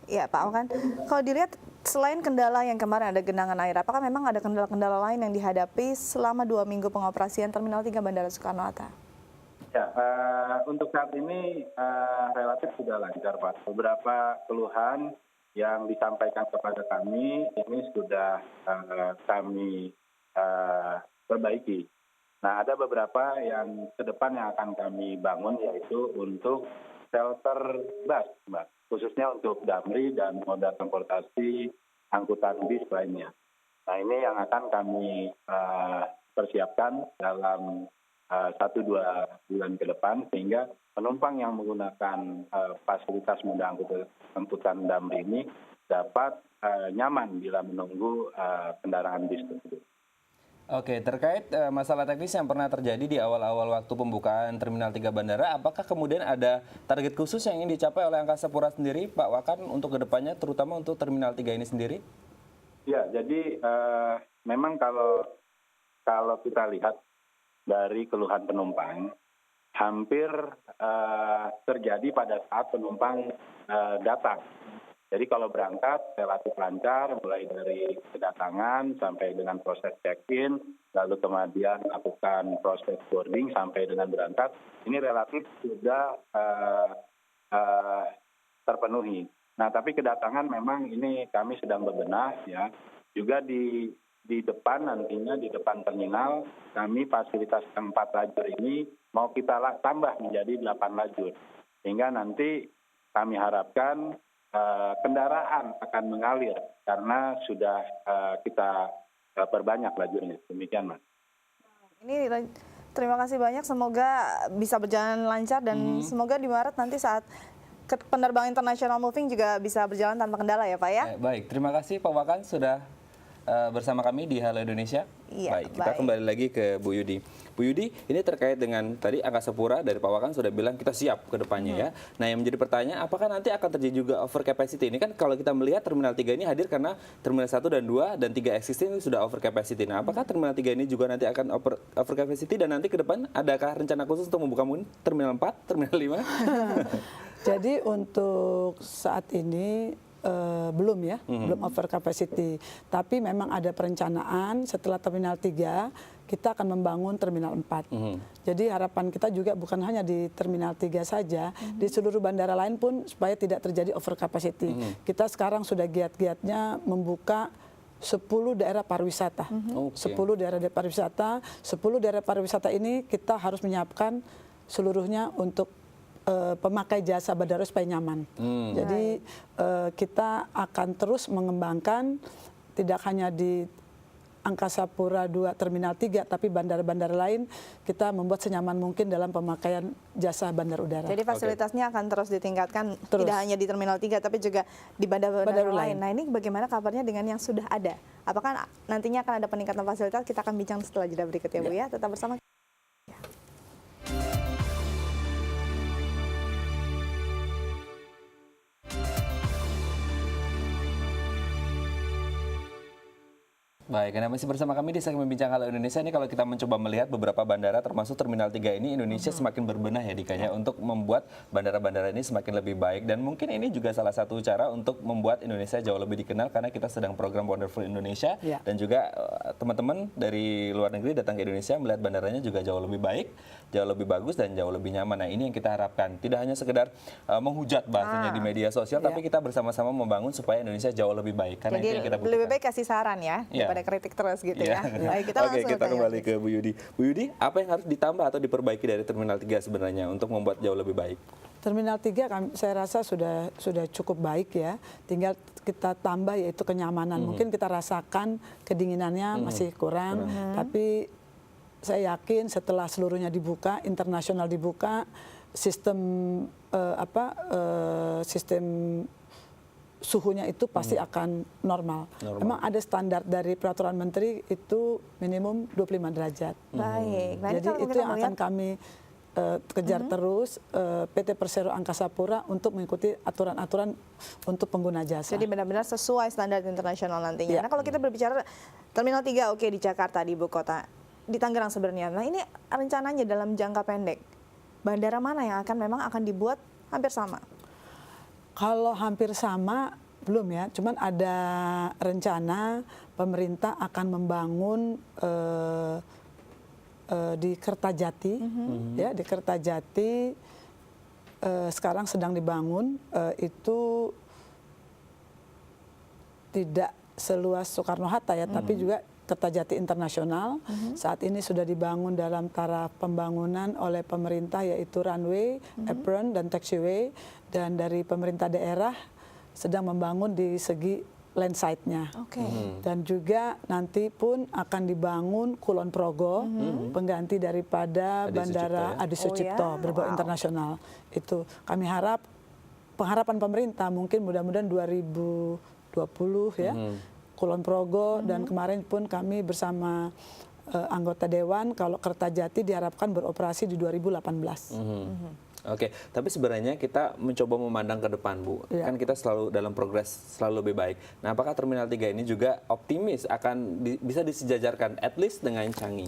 ya Pak Wakan, kalau dilihat selain kendala yang kemarin ada genangan air, apakah memang ada kendala-kendala lain yang dihadapi selama 2 minggu pengoperasian Terminal 3 Bandara Soekarno-Hatta? Ya, untuk saat ini relatif sudah lancar Pak. Beberapa keluhan yang disampaikan kepada kami ini sudah kami perbaiki. Nah, ada beberapa yang ke depan yang akan kami bangun, yaitu untuk shelter bus, Mbak, khususnya untuk Damri dan moda transportasi angkutan bis lainnya. Nah, ini yang akan kami persiapkan dalam 1-2 bulan ke depan, sehingga penumpang yang menggunakan fasilitas moda angkutan Damri ini dapat nyaman bila menunggu kendaraan bis tersebut. Oke, terkait masalah teknis yang pernah terjadi di awal-awal waktu pembukaan Terminal 3 Bandara, apakah kemudian ada target khusus yang ingin dicapai oleh Angkasa Pura sendiri, Pak Wakan, untuk kedepannya, terutama untuk Terminal 3 ini sendiri? Ya, jadi memang kalau kita lihat dari keluhan penumpang, hampir terjadi pada saat penumpang datang. Jadi kalau berangkat relatif lancar, mulai dari kedatangan sampai dengan proses check-in, lalu kemudian lakukan proses boarding sampai dengan berangkat, ini relatif sudah terpenuhi. Nah, tapi kedatangan memang ini kami sedang berbenah ya. Juga di depan nantinya, di depan terminal, kami fasilitas 4 lajur ini mau kita tambah menjadi 8 lajur. Sehingga nanti kami harapkan kendaraan akan mengalir karena sudah kita perbanyak lajurnya. Demikian, Mas. Ini terima kasih banyak, semoga bisa berjalan lancar dan semoga di Maret nanti saat penerbangan internasional moving juga bisa berjalan tanpa kendala ya Pak ya. Baik, terima kasih Pak Wakan sudah bersama kami di Halo Indonesia. Iya, baik, kita kembali lagi ke Bu Yudi. Bu Yudi, ini terkait dengan tadi Angkasa Pura dari Pak Wakan sudah bilang kita siap ke depannya ya. Nah, yang menjadi pertanyaan, apakah nanti akan terjadi juga over capacity? Ini kan kalau kita melihat Terminal 3 ini hadir karena Terminal 1 dan 2 dan 3 existing sudah over capacity. Nah, apakah Terminal 3 ini juga nanti akan over capacity dan nanti ke depan adakah rencana khusus untuk membuka mungkin Terminal 4, Terminal 5? Jadi untuk saat ini belum ya, belum over capacity. Tapi memang ada perencanaan setelah Terminal 3 kita akan membangun Terminal 4. Jadi harapan kita juga bukan hanya di Terminal 3 saja, di seluruh bandara lain pun supaya tidak terjadi over capacity. Kita sekarang sudah giat-giatnya membuka 10 daerah pariwisata. 10 daerah pariwisata, 10 daerah pariwisata ini kita harus menyiapkan seluruhnya untuk pemakai jasa bandara supaya nyaman. Jadi kita akan terus mengembangkan tidak hanya di Angkasa Pura 2 Terminal 3, tapi bandara-bandara lain kita membuat senyaman mungkin dalam pemakaian jasa bandar udara. Jadi fasilitasnya akan terus ditingkatkan, tidak hanya di Terminal 3 tapi juga di bandara-bandara lain. Nah, ini bagaimana kabarnya dengan yang sudah ada? Apakah nantinya akan ada peningkatan fasilitas? Kita akan bincang setelah jeda berikut ya Bu ya. Tetap bersama. Baik, Anda masih bersama kami di segmen Bincang Halo Indonesia. Ini kalau kita mencoba melihat beberapa bandara termasuk Terminal 3 ini, Indonesia semakin berbenah ya Dikanya untuk membuat bandara-bandara ini semakin lebih baik. Dan mungkin ini juga salah satu cara untuk membuat Indonesia jauh lebih dikenal karena kita sedang program Wonderful Indonesia. Dan juga teman-teman dari luar negeri datang ke Indonesia melihat bandaranya juga jauh lebih baik, jauh lebih bagus dan jauh lebih nyaman. Nah, ini yang kita harapkan. Tidak hanya sekedar menghujat bahasanya di media sosial, tapi kita bersama-sama membangun supaya Indonesia jauh lebih baik. Karena itu yang kita butuhkan. Lebih baik kasih saran ya. Ada kritik terus gitu ya. Baik, kita kembali ke Bu Yudi. Bu Yudi, apa yang harus ditambah atau diperbaiki dari Terminal 3 sebenarnya untuk membuat jauh lebih baik? Terminal 3 saya rasa sudah cukup baik ya. Tinggal kita tambah yaitu kenyamanan. Mungkin kita rasakan kedinginannya masih kurang, tapi saya yakin setelah seluruhnya dibuka, internasional dibuka, sistem sistem suhunya itu pasti akan normal. Memang ada standar dari peraturan menteri itu minimum 25 derajat. Baik. Jadi itu yang akan kami kejar terus PT Persero Angkasa Pura untuk mengikuti aturan-aturan untuk pengguna jasa. Jadi benar-benar sesuai standar internasional nantinya. Nah, kalau kita berbicara Terminal 3 oke di Jakarta, di ibu kota, di Tangerang sebenarnya. Nah, ini rencananya dalam jangka pendek, bandara mana yang memang akan dibuat hampir sama? Kalau hampir sama belum ya, cuman ada rencana pemerintah akan membangun di Kertajati, ya di Kertajati sekarang sedang dibangun, itu tidak seluas Soekarno-Hatta ya, tapi juga Kertajati Internasional. Saat ini sudah dibangun dalam taraf pembangunan oleh pemerintah yaitu runway, apron, dan taxiway. Dan dari pemerintah daerah sedang membangun di segi landside-nya. Dan juga nanti pun akan dibangun Kulon Progo, pengganti daripada Bandara Adi Sucipto berbau internasional. Itu kami harap, pengharapan pemerintah mungkin mudah-mudahan 2020 ya, Kulon Progo, dan kemarin pun kami bersama anggota Dewan kalau Kertajati diharapkan beroperasi di 2018. Oke, tapi sebenarnya kita mencoba memandang ke depan, Bu. Kan kita selalu dalam progres selalu lebih baik. Nah, apakah Terminal 3 ini juga optimis akan bisa disejajarkan at least dengan Changi?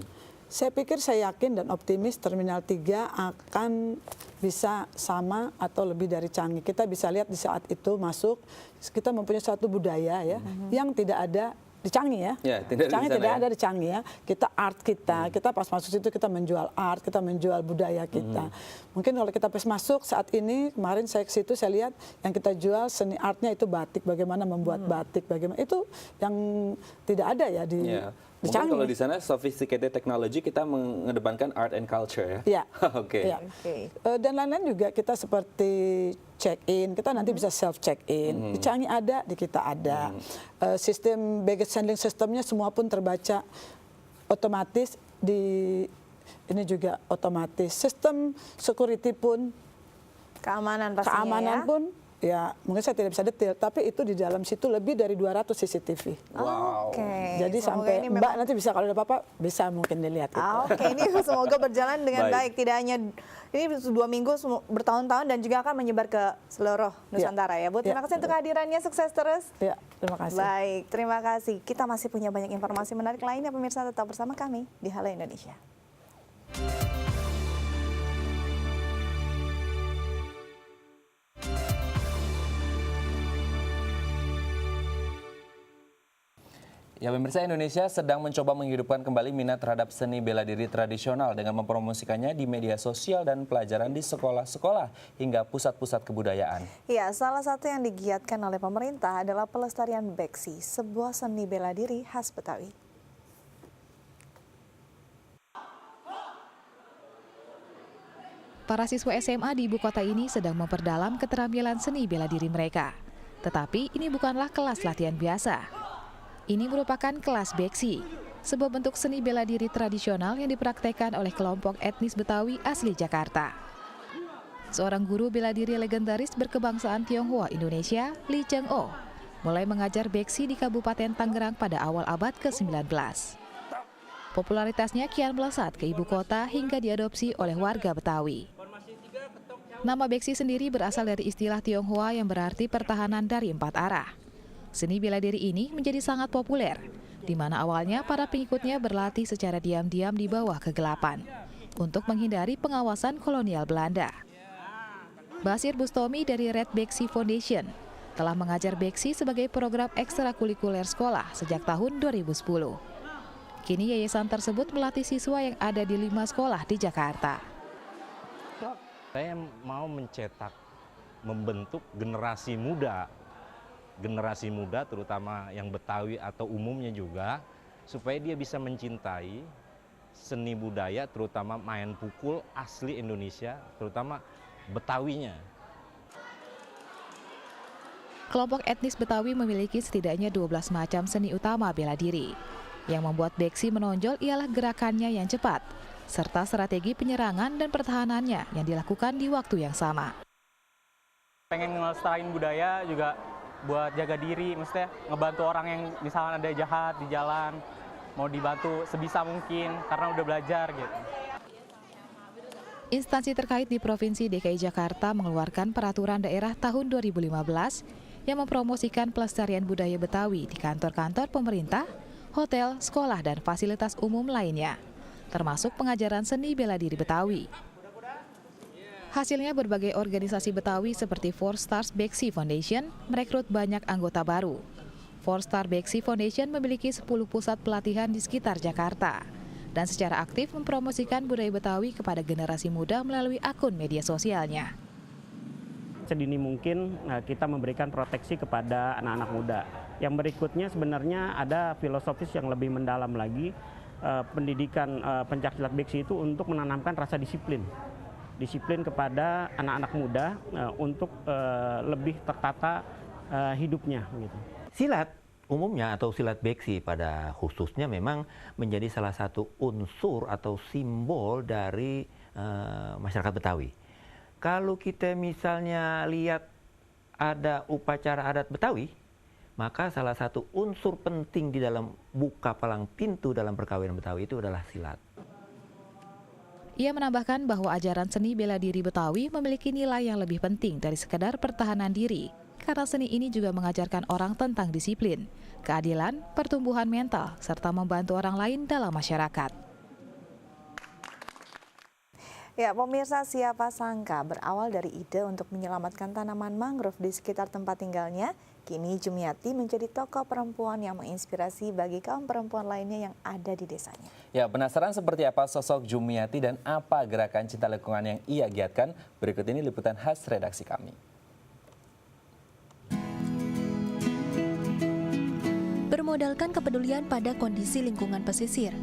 Saya pikir, saya yakin dan optimis Terminal 3 akan bisa sama atau lebih dari canggih. Kita bisa lihat di saat itu masuk, kita mempunyai satu budaya ya yang tidak ada di Changi ya. Changi tidak ada di Changi ya. Kita art kita pas masuk situ kita menjual art, kita menjual budaya kita. Mungkin kalau kita pas masuk saat ini, kemarin saya ke situ saya lihat yang kita jual seni artnya itu batik, bagaimana membuat batik, bagaimana itu yang tidak ada ya di Mungkin Changi. kalau di sana sophisticated technology, kita mengedepankan art and culture ya. Iya. Oke. Ya. Dan lain-lain juga kita seperti check-in, kita nanti bisa self check-in. Di Changi ada, di kita ada. Sistem baggage handling sistemnya semua pun terbaca otomatis, ini juga otomatis. Sistem security pun, keamanan pastinya pun, ya mungkin saya tidak bisa detail, tapi itu di dalam situ lebih dari 200 CCTV. Wow. Jadi sampai Mbak nanti bisa kalau ada apa-apa bisa mungkin dilihat itu. Oke, ini semoga berjalan dengan baik. Tidak hanya ini 2 minggu, bertahun-tahun dan juga akan menyebar ke seluruh Nusantara ya Bu. Terima kasih untuk kehadirannya, sukses terus. Ya, terima kasih. Baik, terima kasih. Kita masih punya banyak informasi menarik lainnya, pemirsa, tetap bersama kami di Halo Indonesia. Ya, pemirsa, Indonesia sedang mencoba menghidupkan kembali minat terhadap seni bela diri tradisional dengan mempromosikannya di media sosial dan pelajaran di sekolah-sekolah hingga pusat-pusat kebudayaan. Ya, salah satu yang digiatkan oleh pemerintah adalah pelestarian beksi, sebuah seni bela diri khas Betawi. Para siswa SMA di ibu kota ini sedang memperdalam keterampilan seni bela diri mereka. Tetapi ini bukanlah kelas latihan biasa. Ini merupakan kelas beksi, sebuah bentuk seni bela diri tradisional yang dipraktekkan oleh kelompok etnis Betawi asli Jakarta. Seorang guru bela diri legendaris berkebangsaan Tionghoa Indonesia, Lee Cheng-oh, mulai mengajar beksi di Kabupaten Tangerang pada awal abad ke-19. Popularitasnya kian melesat ke ibu kota hingga diadopsi oleh warga Betawi. Nama beksi sendiri berasal dari istilah Tionghoa yang berarti pertahanan dari 4 arah. Seni bela diri ini menjadi sangat populer, di mana awalnya para pengikutnya berlatih secara diam-diam di bawah kegelapan untuk menghindari pengawasan kolonial Belanda. Basir Bustomi dari Red Beksi Foundation telah mengajar beksi sebagai program ekstrakurikuler sekolah sejak tahun 2010. Kini yayasan tersebut melatih siswa yang ada di 5 sekolah di Jakarta. Saya mau membentuk generasi muda terutama yang Betawi atau umumnya juga, supaya dia bisa mencintai seni budaya, terutama main pukul asli Indonesia, terutama Betawinya. Kelompok etnis Betawi memiliki setidaknya 12 macam seni utama bela diri. Yang membuat beksi menonjol ialah gerakannya yang cepat, serta strategi penyerangan dan pertahanannya yang dilakukan di waktu yang sama. Pengen ngelestariin budaya juga buat jaga diri, maksudnya ngebantu orang yang misalnya ada jahat di jalan, mau dibantu sebisa mungkin karena udah belajar gitu. Instansi terkait di Provinsi DKI Jakarta mengeluarkan peraturan daerah tahun 2015 yang mempromosikan pelestarian budaya Betawi di kantor-kantor pemerintah, hotel, sekolah, dan fasilitas umum lainnya, termasuk pengajaran seni bela diri Betawi. Hasilnya berbagai organisasi Betawi seperti Four Stars Beksi Foundation merekrut banyak anggota baru. Four Star Beksi Foundation memiliki 10 pusat pelatihan di sekitar Jakarta dan secara aktif mempromosikan budaya Betawi kepada generasi muda melalui akun media sosialnya. Sedini mungkin kita memberikan proteksi kepada anak-anak muda. Yang berikutnya sebenarnya ada filosofis yang lebih mendalam lagi, pendidikan pencaksilat beksi itu untuk menanamkan rasa disiplin kepada anak-anak muda untuk lebih tertata hidupnya. Gitu. Silat umumnya atau silat beksi pada khususnya memang menjadi salah satu unsur atau simbol dari masyarakat Betawi. Kalau kita misalnya lihat ada upacara adat Betawi, maka salah satu unsur penting di dalam buka palang pintu dalam perkawinan Betawi itu adalah silat. Ia menambahkan bahwa ajaran seni bela diri Betawi memiliki nilai yang lebih penting dari sekedar pertahanan diri, karena seni ini juga mengajarkan orang tentang disiplin, keadilan, pertumbuhan mental, serta membantu orang lain dalam masyarakat. Ya, pemirsa, siapa sangka berawal dari ide untuk menyelamatkan tanaman mangrove di sekitar tempat tinggalnya, kini Jumiati menjadi tokoh perempuan yang menginspirasi bagi kaum perempuan lainnya yang ada di desanya. Ya, penasaran seperti apa sosok Jumiati dan apa gerakan cinta lingkungan yang ia giatkan? Berikut ini liputan khas redaksi kami. Bermodalkan kepedulian pada kondisi lingkungan pesisir,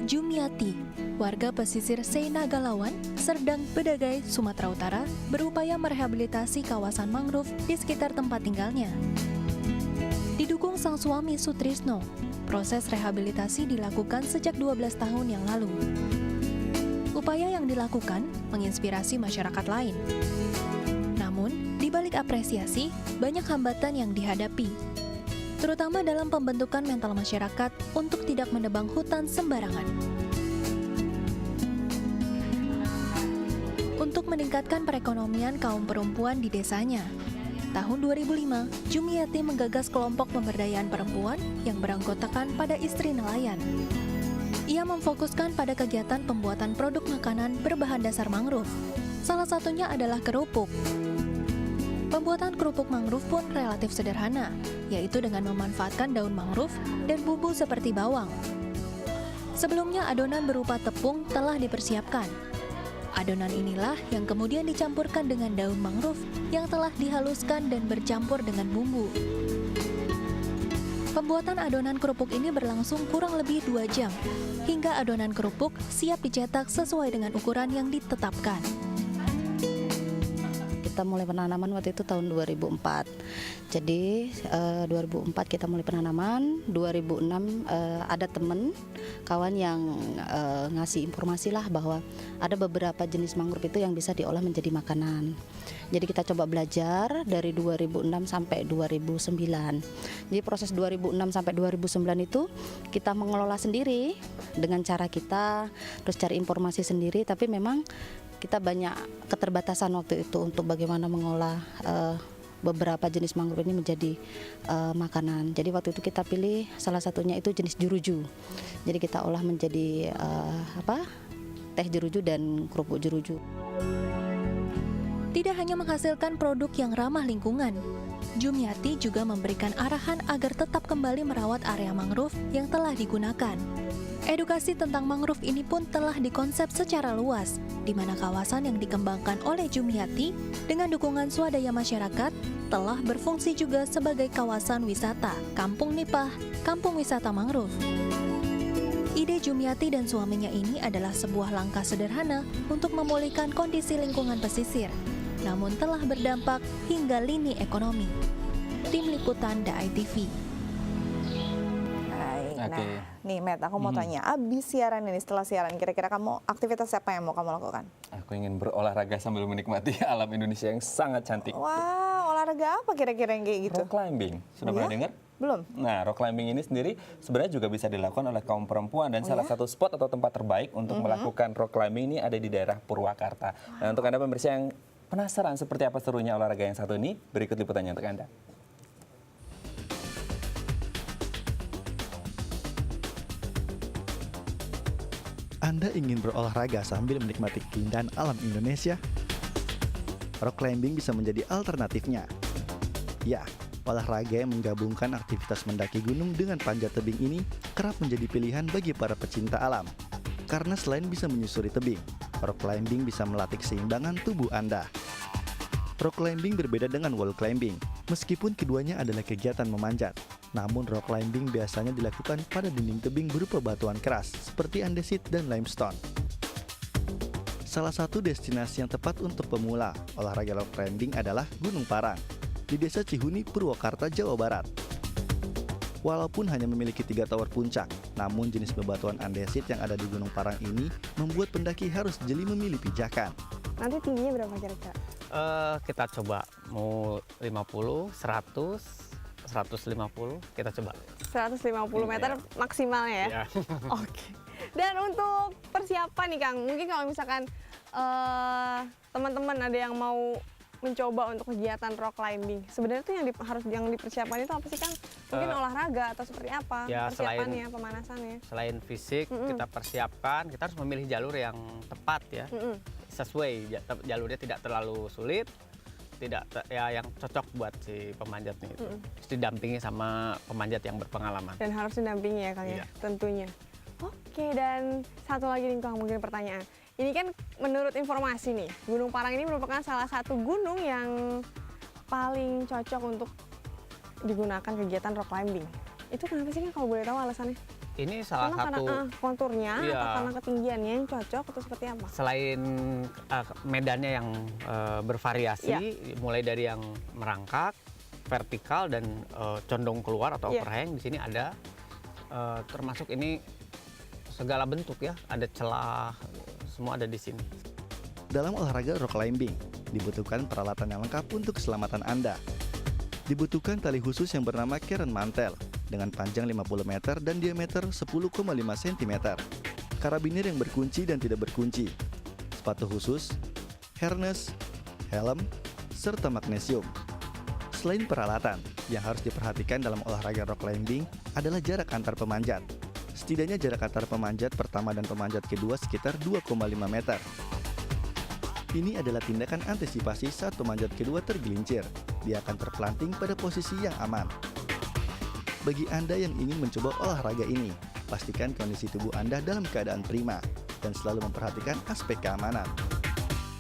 Jumiati, warga pesisir Seinagalawan, Serdang, Bedagai, Sumatera Utara, berupaya merehabilitasi kawasan mangrove di sekitar tempat tinggalnya. Didukung sang suami Sutrisno, proses rehabilitasi dilakukan sejak 12 tahun yang lalu. Upaya yang dilakukan menginspirasi masyarakat lain. Namun, di balik apresiasi, banyak hambatan yang dihadapi, terutama dalam pembentukan mental masyarakat untuk tidak menebang hutan sembarangan. Untuk meningkatkan perekonomian kaum perempuan di desanya, tahun 2005, Jumiati menggagas kelompok pemberdayaan perempuan yang beranggotakan pada istri nelayan. Ia memfokuskan pada kegiatan pembuatan produk makanan berbahan dasar mangrove. Salah satunya adalah kerupuk. Pembuatan kerupuk mangrove pun relatif sederhana, yaitu dengan memanfaatkan daun mangrove dan bumbu seperti bawang. Sebelumnya adonan berupa tepung telah dipersiapkan. Adonan inilah yang kemudian dicampurkan dengan daun mangrove yang telah dihaluskan dan bercampur dengan bumbu. Pembuatan adonan kerupuk ini berlangsung kurang lebih 2 jam, hingga adonan kerupuk siap dicetak sesuai dengan ukuran yang ditetapkan. Kita mulai penanaman waktu itu tahun 2004. Jadi 2004 kita mulai penanaman, 2006 ada teman kawan yang ngasih informasi lah bahwa ada beberapa jenis mangrove itu yang bisa diolah menjadi makanan. Jadi kita coba belajar dari 2006 sampai 2009. Jadi proses 2006 sampai 2009 itu kita mengelola sendiri dengan cara kita, terus cari informasi sendiri, tapi memang kita banyak keterbatasan waktu itu untuk bagaimana mengolah beberapa jenis mangrove ini menjadi makanan. Jadi waktu itu kita pilih salah satunya itu jenis juruju. Jadi kita olah menjadi teh juruju dan kerupuk juruju. Tidak hanya menghasilkan produk yang ramah lingkungan, Jumiati juga memberikan arahan agar tetap kembali merawat area mangrove yang telah digunakan. Edukasi tentang mangrove ini pun telah dikonsep secara luas, di mana kawasan yang dikembangkan oleh Jumiati dengan dukungan swadaya masyarakat telah berfungsi juga sebagai kawasan wisata, Kampung Nipah, Kampung Wisata Mangrove. Ide Jumiati dan suaminya ini adalah sebuah langkah sederhana untuk memulihkan kondisi lingkungan pesisir, namun telah berdampak hingga lini ekonomi. Tim Liputan DAI TV. Nah, nih Matt, aku mau tanya, abis siaran ini, setelah siaran, kira-kira kamu aktivitas apa yang mau kamu lakukan? Aku ingin berolahraga sambil menikmati alam Indonesia yang sangat cantik. Wah, olahraga apa kira-kira yang kayak gitu? Rock climbing, sudah pernah dengar? Belum. Nah, rock climbing ini sendiri sebenarnya juga bisa dilakukan oleh kaum perempuan dan salah satu spot atau tempat terbaik untuk melakukan rock climbing ini ada di daerah Purwakarta. Nah, untuk Anda pemirsa yang penasaran seperti apa serunya olahraga yang satu ini, berikut liputannya untuk Anda. Anda ingin berolahraga sambil menikmati keindahan alam Indonesia? Rock climbing bisa menjadi alternatifnya. Ya, olahraga yang menggabungkan aktivitas mendaki gunung dengan panjat tebing ini kerap menjadi pilihan bagi para pecinta alam. Karena selain bisa menyusuri tebing, rock climbing bisa melatih keseimbangan tubuh Anda. Rock climbing berbeda dengan wall climbing, meskipun keduanya adalah kegiatan memanjat. Namun rock climbing biasanya dilakukan pada dinding tebing berupa batuan keras, seperti andesit dan limestone. Salah satu destinasi yang tepat untuk pemula olahraga rock climbing adalah Gunung Parang, di Desa Cihuni, Purwakarta, Jawa Barat. Walaupun hanya memiliki 3 tower puncak, namun jenis bebatuan andesit yang ada di Gunung Parang ini membuat pendaki harus jeli memilih pijakan. Nanti tingginya berapa kira-kira? Kita coba mau 50, 100, 150 kita coba. 150 meter maksimalnya ya? Oke. Dan untuk persiapan nih Kang, mungkin kalau misalkan teman-teman ada yang mau mencoba untuk kegiatan rock climbing, sebenarnya tuh yang dipersiapkan itu apa sih Kang? Mungkin olahraga atau seperti apa? Ya, persiapannya, pemanasannya? Selain fisik, kita persiapkan, kita harus memilih jalur yang tepat ya. sesuai, jalurnya tidak terlalu sulit, yang cocok buat si pemanjat nih. Terus didampingi sama pemanjat yang berpengalaman. Dan harus didampingi ya Kang ya, tentunya. Oke, dan satu lagi nih Kang, mungkin pertanyaan. Ini kan menurut informasi nih, Gunung Parang ini merupakan salah satu gunung yang paling cocok untuk digunakan kegiatan rock climbing. Itu kenapa sih Kang, kalau boleh tahu alasannya? Ini salah satu karena konturnya atau karena ketinggiannya yang cocok atau seperti apa? Selain medannya yang bervariasi, mulai dari yang merangkak, vertikal dan condong keluar atau overhang, di sini ada termasuk ini segala bentuk ya, ada celah, semua ada di sini. Dalam olahraga rock climbing, dibutuhkan peralatan yang lengkap untuk keselamatan Anda. Dibutuhkan tali khusus yang bernama Karen Mantel dengan panjang 50 meter dan diameter 10,5 cm. Karabiner yang berkunci dan tidak berkunci. Sepatu khusus, harness, helm, serta magnesium. Selain peralatan, yang harus diperhatikan dalam olahraga rock climbing adalah jarak antar pemanjat. Setidaknya jarak antar pemanjat pertama dan pemanjat kedua sekitar 2,5 meter. Ini adalah tindakan antisipasi saat pemanjat kedua tergelincir. Dia akan terpelanting pada posisi yang aman. Bagi Anda yang ingin mencoba olahraga ini, pastikan kondisi tubuh Anda dalam keadaan prima dan selalu memperhatikan aspek keamanan.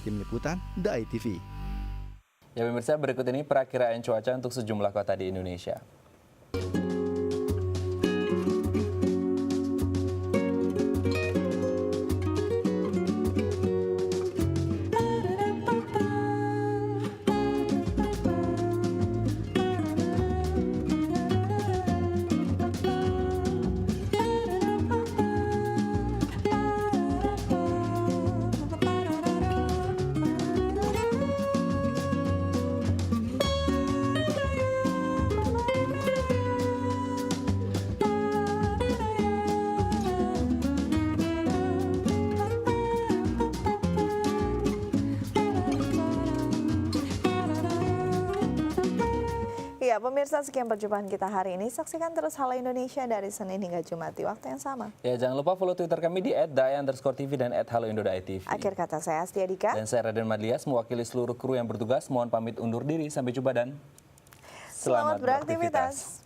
Tim Liputan, The ITV. Ya pemirsa, berikut ini perakiraan cuaca untuk sejumlah kota di Indonesia. Ya, pemirsa, sekian perjumpaan kita hari ini. Saksikan terus Halo Indonesia dari Senin hingga Jumat di waktu yang sama. Ya, jangan lupa follow Twitter kami di @daya_tv dan @haloindo.tv. Akhir kata saya Astia Dika. Dan saya Raden Madlias, mewakili seluruh kru yang bertugas. Mohon pamit undur diri. Sampai jumpa dan selamat beraktivitas.